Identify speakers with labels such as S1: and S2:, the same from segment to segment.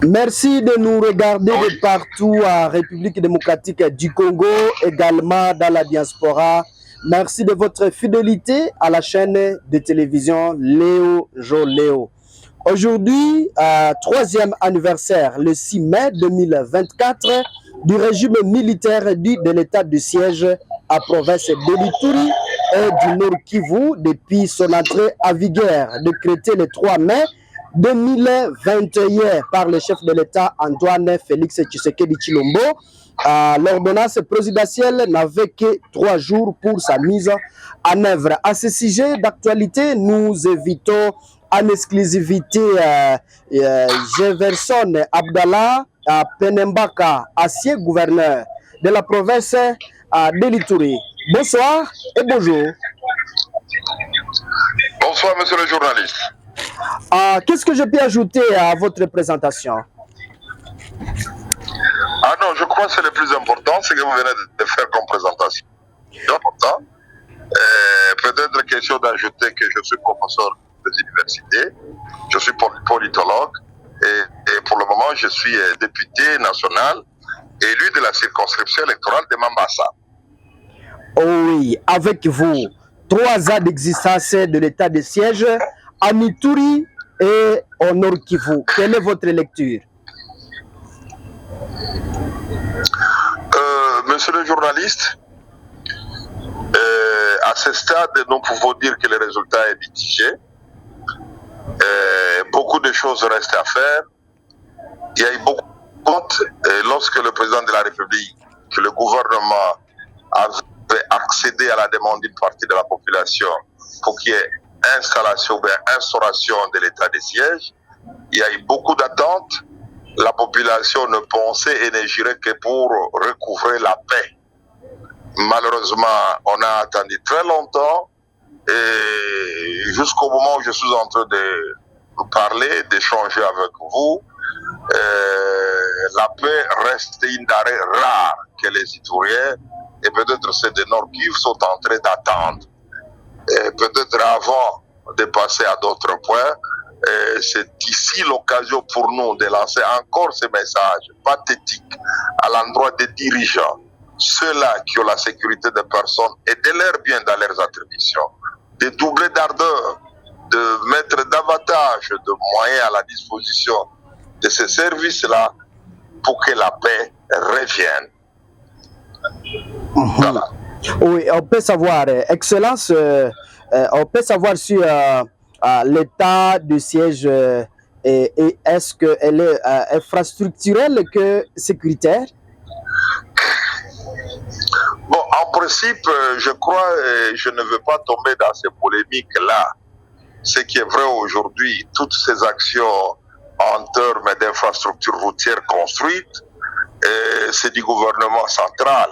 S1: Merci de nous regarder de partout à République démocratique du Congo, également dans la diaspora. Merci de votre fidélité à la chaîne de télévision Léo Joléo. Aujourd'hui, troisième anniversaire, le 6 mai 2024, du régime militaire de l'état de siège à province de l'Ituri et du Nord Kivu depuis son entrée à vigueur, décrétée le 3 mai 2021 par le chef de l'État Antoine Félix Tshisekedi Tshilombo. L'ordonnance présidentielle n'avait que 3 jours pour sa mise en œuvre. À ce sujet d'actualité, nous invitons en exclusivité Jefferson Abdallah Penembaka, ancien gouverneur de la province de l'Ituri. Bonsoir et bonjour.
S2: Bonsoir, monsieur le journaliste.
S1: Qu'est-ce que je peux ajouter à votre présentation?
S2: Ah non, je crois que c'est le plus important, c'est que vous venez de faire comme présentation. C'est important. Peut-être question d'ajouter que je suis professeur des universités, je suis politologue et pour le moment je suis député national élu de la circonscription électorale de Mambasa.
S1: Oui, avec vous, 3 ans d'existence de l'état de siège en Ituri et au Nord Kivu. Quelle est votre lecture?
S2: Monsieur le journaliste, à ce stade, nous pouvons dire que le résultat est mitigé. Beaucoup de choses restent à faire. Il y a eu beaucoup de comptes lorsque le président de la République, que le gouvernement avait accédé à la demande d'une partie de la population pour qu'il y ait installation ou instauration de l'état de siège. Il y a eu beaucoup d'attentes. La population ne pensait et ne jurait que pour recouvrer la paix. Malheureusement, on a attendu très longtemps et jusqu'au moment où je suis en train de parler, d'échanger avec vous, la paix reste une denrée rare que les Ituriens et peut-être ceux de Nord Kivu sont en train d'attendre. Peut-être avant de passer à d'autres points, c'est ici l'occasion pour nous de lancer encore ce message pathétique à l'endroit des dirigeants, ceux-là qui ont la sécurité des personnes et de leurs biens dans leurs attributions, de doubler d'ardeur, de mettre davantage de moyens à la disposition de ces services-là pour que la paix revienne. Voilà.
S1: Oui, on peut savoir, Excellence, on peut savoir sur l'état de siège et est-ce qu'elle est infrastructurelle que sécuritaire?
S2: Bon, en principe, je crois, je ne veux pas tomber dans ces polémiques-là. Ce qui est vrai aujourd'hui, toutes ces actions en termes d'infrastructures routières construites, c'est du gouvernement central.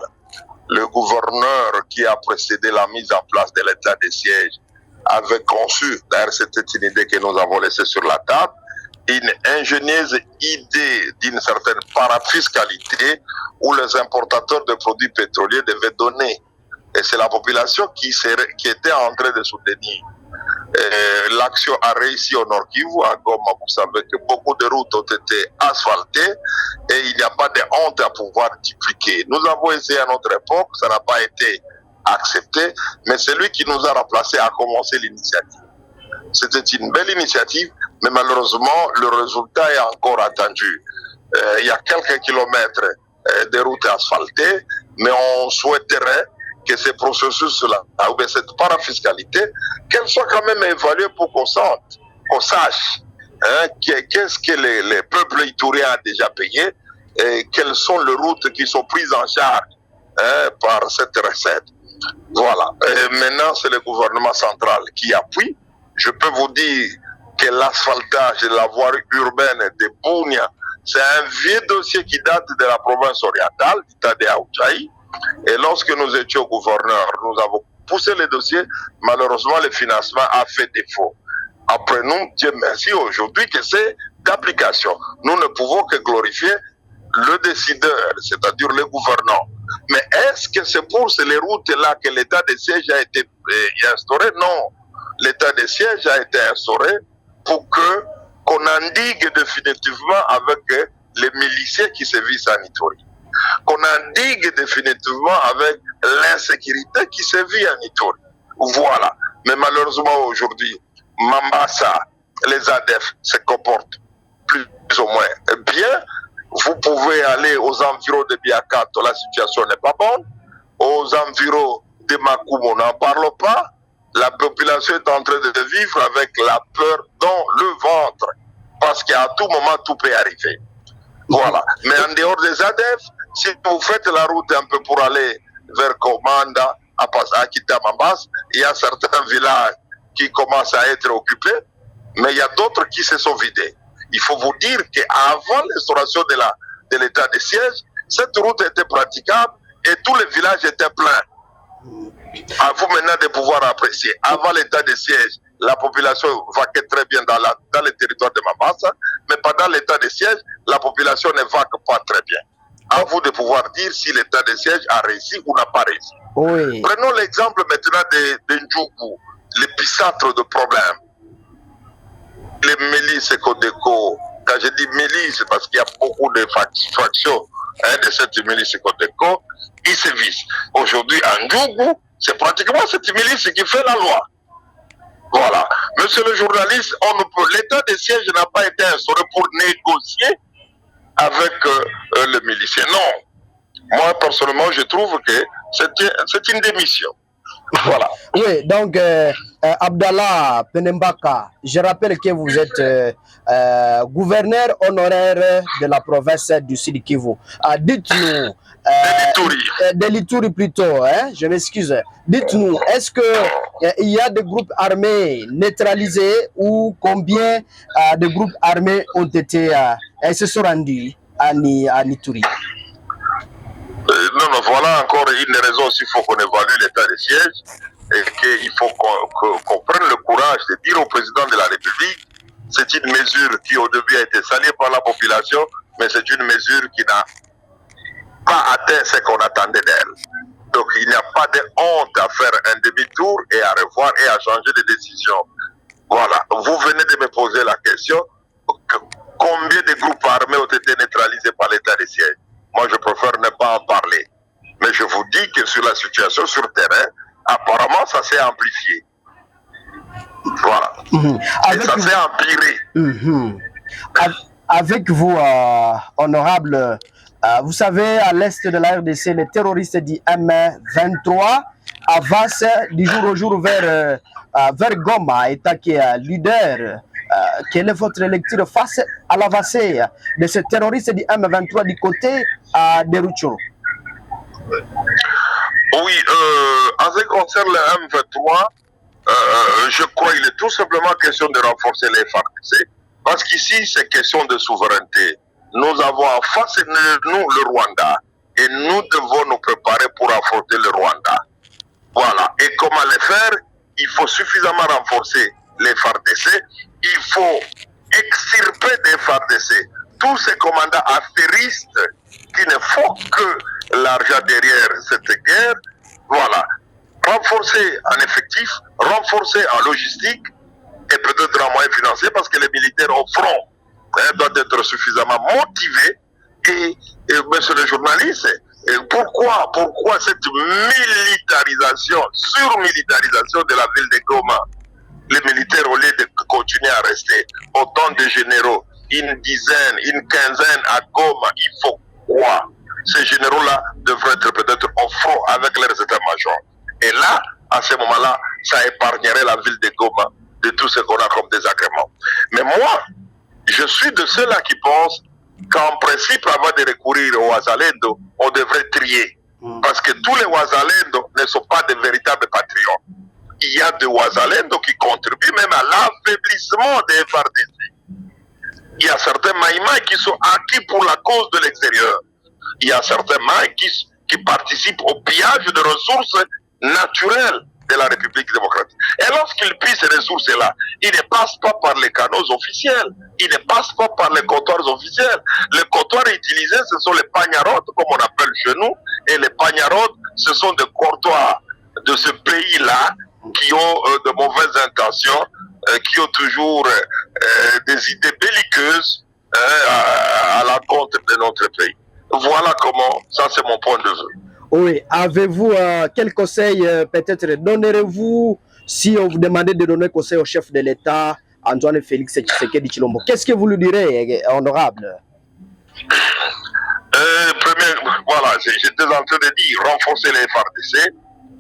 S2: Le gouverneur qui a précédé la mise en place de l'état de siège avait conçu, d'ailleurs c'était une idée que nous avons laissée sur la table, une ingénieuse idée d'une certaine parafiscalité où les importateurs de produits pétroliers devaient donner. Et c'est la population qui était en train de soutenir. L'action a réussi au Nord Kivu, à Goma, vous savez que beaucoup de routes ont été asphaltées et il n'y a pas de honte à pouvoir dupliquer. Nous avons essayé à notre époque, ça n'a pas été accepté, mais celui qui nous a remplacé a commencé l'initiative. C'était une belle initiative, mais malheureusement, le résultat est encore attendu. Il y a quelques kilomètres de routes asphaltées, mais on souhaiterait que ces processus-là, ou bien cette parafiscalité, qu'elle soit quand même évaluée pour qu'on sache qu'est-ce que les peuples ituriens ont déjà payé et quelles sont les routes qui sont prises en charge par cette recette. Voilà. Et maintenant, c'est le gouvernement central qui appuie. Je peux vous dire que l'asphaltage de la voie urbaine de Bounia, c'est un vieux dossier qui date de la province orientale, d'État de Aoudjaï. Et lorsque nous étions gouverneurs, nous avons poussé le dossier. Malheureusement, le financement a fait défaut. Après nous, Dieu merci aujourd'hui que c'est d'application. Nous ne pouvons que glorifier le décideur, c'est-à-dire le gouverneur. Mais est-ce que c'est pour ces routes-là que l'état de siège a été instauré? Non. L'état de siège a été instauré pour que qu'on endigue définitivement avec les miliciens qui sévissent à Ituri, qu'on endigue définitivement avec l'insécurité qui sévit à Ituri. Voilà. Mais malheureusement aujourd'hui, Mambasa, les ADF se comportent plus ou moins bien. Vous pouvez aller aux environs de Biakato, la situation n'est pas bonne. Aux environs de Makumo, on n'en parle pas. La population est en train de vivre avec la peur dans le ventre. Parce qu'à tout moment, tout peut arriver. Voilà. Mais en dehors des ADF, si vous faites la route un peu pour aller vers Komanda, à quitter Mambas, il y a certains villages qui commencent à être occupés, mais il y a d'autres qui se sont vidés. Il faut vous dire qu'avant l'instauration de l'état de siège, cette route était praticable et tous les villages étaient pleins. À vous maintenant de pouvoir apprécier. Avant l'état de siège, la population vaquait très bien dans le territoire de Mambasa, mais pendant l'état de siège, la population ne vaque pas très bien. À vous de pouvoir dire si l'état de siège a réussi ou n'a pas réussi.
S1: Oui.
S2: Prenons l'exemple maintenant de Ndjougou, l'épicentre de problème. Les milices Codeco, quand je dis milice, c'est parce qu'il y a beaucoup de factions de cette milice Codeco, ils sévissent. Aujourd'hui, à Ndjougou, c'est pratiquement cette milice qui fait la loi. Voilà. Monsieur le journaliste, l'état de siège n'a pas été instauré pour négocier avec le milicien. Non. Moi, personnellement, je trouve que c'est une démission. Voilà.
S1: Oui, donc Abdallah Penembaka, je rappelle que vous êtes gouverneur honoraire de la province du Sud Kivu. Dites-nous, de l'Ituri plutôt, hein, je m'excuse. Dites-nous, est-ce qu'il y a des groupes armés neutralisés ou combien de groupes armés ont été se sont rendus à Ituri?
S2: Non, voilà encore une raison s'il faut qu'on évalue l'état de siège et qu'il faut qu'on prenne le courage de dire au président de la République, c'est une mesure qui au début a été saluée par la population, mais c'est une mesure qui n'a pas atteint ce qu'on attendait d'elle. Donc il n'y a pas de honte à faire un demi-tour et à revoir et à changer de décision. Voilà, vous venez de me poser la question, combien de groupes armés ont été neutralisés par l'état de siège? Moi, je préfère ne pas en parler. Mais je vous dis que sur la situation sur le terrain, apparemment, ça s'est amplifié. Voilà. Et ça s'est empiré.
S1: Avec vous, honorable, vous savez, à l'est de la RDC, les terroristes du M23 avancent du jour au jour vers Goma, État qui est leader. Quelle est votre lecture face à l'avancée de ces terroristes du M23 du côté de Rutshuru?
S2: Oui, en ce qui concerne le M23, je crois qu'il est tout simplement question de renforcer les FARDC, parce qu'ici, c'est question de souveraineté. Nous avons en face de nous le Rwanda, et nous devons nous préparer pour affronter le Rwanda. Voilà. Et comment le faire? Il faut suffisamment renforcer les FARDC, il faut extirper des FARDC tous ces commandants affairistes qui ne font que l'argent derrière cette guerre. Voilà. Renforcer en effectif, renforcer en logistique et peut-être en moyens financiers parce que les militaires au front doivent être suffisamment motivés. Et monsieur le journaliste, pourquoi cette militarisation, surmilitarisation de la ville de Goma? Les militaires, au lieu de continuer à rester autant de généraux, une dizaine, une quinzaine à Goma, il faut quoi? Ces généraux-là devraient être peut-être au front avec leurs états-majors. Et là, à ce moment-là, ça épargnerait la ville de Goma de tout ce qu'on a comme désagrément. Mais moi, je suis de ceux-là qui pensent qu'en principe, avant de recourir aux Wazalendo, on devrait trier. Parce que tous les Wazalendo ne sont pas de véritables patriotes. Il y a des Wazalendo qui contribuent même à l'affaiblissement des FARDC. Il y a certains Maïmaï qui sont acquis pour la cause de l'extérieur. Il y a certains Maïs qui participent au pillage de ressources naturelles de la République démocratique. Et lorsqu'ils pillent ces ressources-là, ils ne passent pas par les canaux officiels, ils ne passent pas par les comptoirs officiels. Les comptoirs utilisés, ce sont les pagnarotes, comme on appelle chez nous, et les pagnarotes, ce sont des comptoirs de ce pays-là qui ont de mauvaises intentions qui ont toujours des idées belliqueuses à l'encontre de notre pays. Voilà comment, ça c'est mon point de vue.
S1: Oui, avez-vous quel conseil peut-être donnerez-vous si on vous demandait de donner conseil au chef de l'État, Antoine Félix Tshisekedi Tshilombo? Qu'est-ce que vous lui direz, honorable?
S2: Voilà, j'étais en train de dire renforcer les FARDC,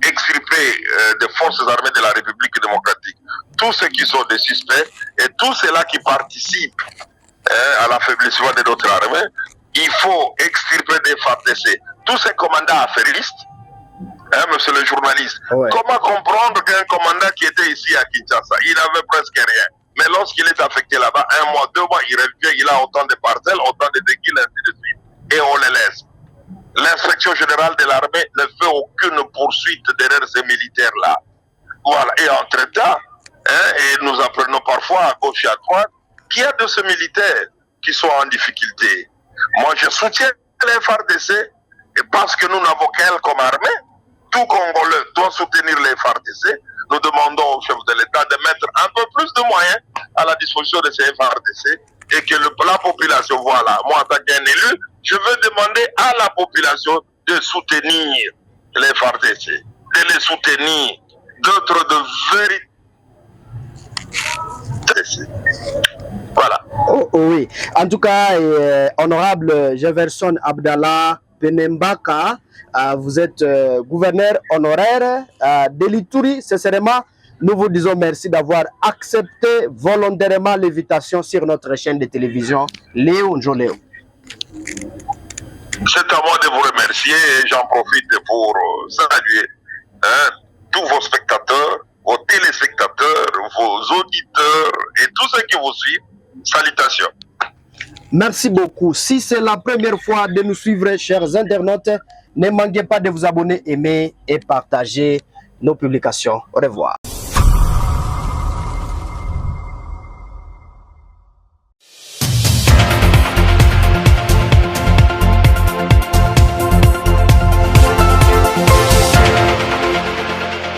S2: extirper des forces armées de la République démocratique, tous ceux qui sont des suspects et tous ceux-là qui participent à l'affaiblissement de notre armée. Il faut extirper des FARDC, tous ces commandants affairistes, monsieur le journaliste. Ouais. Comment comprendre qu'un commandant qui était ici à Kinshasa, il n'avait presque rien, mais lorsqu'il est affecté là-bas, 1 mois, 2 mois, il revient, il a autant de parcelles, autant de déguiles, ainsi de suite, et on les laisse. L'inspection générale de l'armée ne fait aucune poursuite derrière ces militaires-là. Voilà, et entre-temps, et nous apprenons parfois à gauche et à droite qu'il y a de ces militaires qui sont en difficulté. Moi, je soutiens les FARDC parce que nous n'avons qu'elle comme armée. Tout Congolais doit soutenir les FARDC. Nous demandons au chef de l'État de mettre un peu plus de moyens à la disposition de ces FARDC et que la population, voilà, moi en tant qu'un élu, je veux demander à la population de soutenir les FARDC, de les soutenir, d'être de véritables. Voilà.
S1: Oh, oui. En tout cas, honorable Jefferson Abdallah Penembaka, vous êtes gouverneur honoraire de l'Ituri. Sincèrement, nous vous disons merci d'avoir accepté volontairement l'invitation sur notre chaîne de télévision Léo Njoléo.
S2: C'est à moi de vous remercier et j'en profite pour saluer tous vos spectateurs, vos téléspectateurs, vos auditeurs et tous ceux qui vous suivent. Salutations.
S1: Merci beaucoup. Si c'est la première fois de nous suivre, chers internautes, ne manquez pas de vous abonner, aimer et partager nos publications. Au revoir.